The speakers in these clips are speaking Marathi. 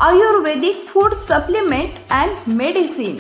Ayurvedic food supplement and medicine.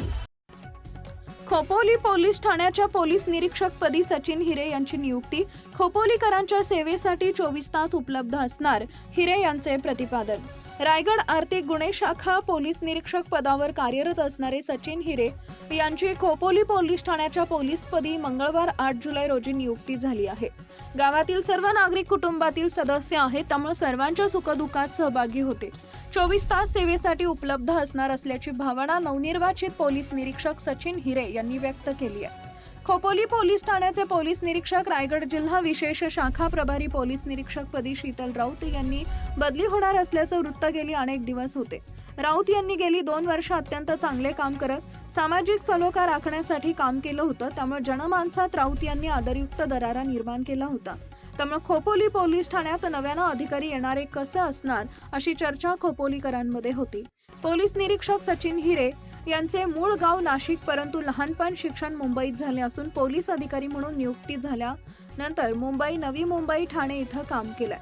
Khopoli police ठाण्याच्या पोलीस निरीक्षकपदी सचिन हिरे यांची नियुक्ती. खोपोलीकरांच्या सेवेसाठी 24 तास उपलब्ध असणार, हिरे यांचे प्रतिपादन. रायगड आर्थिक गुन्हे शाखा पोलीस निरीक्षक पदावर कार्यरत असणारे सचिन हिरे यांची खोपोली पोलीस ठाण्याच्या पोलीसपदी मंगळवार 8 जुलै रोजी नियुक्ती झाली आहे. गावातील सर्व नागरिक कुटुंबातील सदस्य आहेत, त्यामुळे सर्वांच्या सुखदुःखात सहभागी होते. 24 तास सेवेसाठी उपलब्ध असणार असल्याची भावना नवनिर्वाचित पोलीस निरीक्षक सचिन हिरे यांनी व्यक्त केली आहे. खोपोली पोलीस ठाण्याचे पोलीस निरीक्षक, रायगड जिल्हा विशेष शाखा प्रभारी पोलीस निरीक्षक पदी शीतल राऊत यांनी बदली होणार असल्याचं वृत्त गेली अनेक दिवस होते. राऊत यांनी गेली 2 वर्ष अत्यंत चांगले काम करत सामाजिक सलोखा राखण्यासाठी काम केलं होतं, त्यामुळे जनमानसात राऊत यांनी आदरयुक्त दरारा निर्माण केला होता. त्यामुळे खोपोली पोलीस ठाण्यात नव्यानं अधिकारी येणारे कसं असणार अशी चर्चा खोपोलीकरांमध्ये होती. पोलीस निरीक्षक सचिन हिरे यांचे मूळ गाव नाशिक, परंतु लहानपण शिक्षण मुंबईत झाले असून पोलीस अधिकारी म्हणून नियुक्ती झाल्यानंतर मुंबई, नवी मुंबई, ठाणे इथं काम केलंय.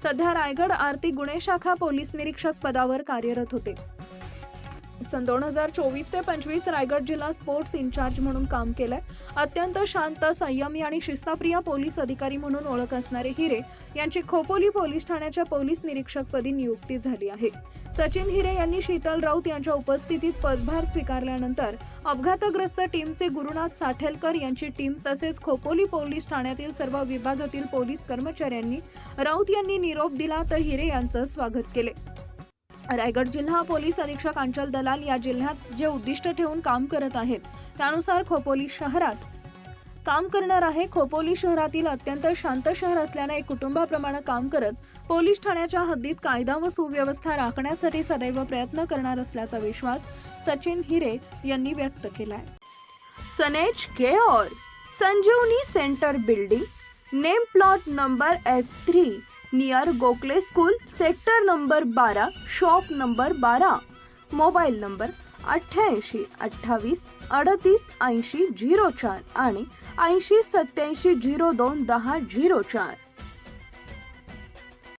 सध्या रायगड आर्थिक गुन्हे शाखा पोलीस निरीक्षक पदावर कार्यरत होते. सन 2024 ते 25 रायगड जिल्हा स्पोर्ट्स इन्चार्ज म्हणून काम केलंय. अत्यंत शांत, संयमी आणि शिस्तप्रिय पोलीस अधिकारी म्हणून ओळख असणारे हिरे यांची खोपोली पोलीस ठाण्याच्या पोलीस निरीक्षकपदी नियुक्ती झाली आहे. सचिन हिरे यांनी शीतल राऊत यांच्या उपस्थितीत पदभार स्वीकारल्यानंतर अपघातग्रस्त टीमचे गुरुनाथ साठेलकर यांची टीम तसेच खोपोली पोलीस ठाण्यातील सर्व विभागातील पोलीस कर्मचाऱ्यांनी राऊत यांनी निरोप दिला, तर हिरे यांचं स्वागत केले. रायगड जिल्हा पोलीस अधीक्षक अंचल दलाल या जिल्ह्यात जे उद्दिष्ट ठेवून काम करत आहेत त्यानुसार खोपोली शहरात काम करणार आहे. खोपोली शहरातील अत्यंत शांत शहर असल्याने एक कुटुंबाप्रमाणे काम करत पोलीस ठाण्याच्या हद्दीत कायदा व सुव्यवस्था राखण्यासाठी सदैव प्रयत्न करणार असल्याचा विश्वास सचिन हिरे यांनी व्यक्त केलाय. सनेज care Sanjeevani centre building, name plot number F3 near Gokhale school, sector number 12, shop number 12. Mobile number 88 28 38 80 04 आणि 80 87 02 10 04.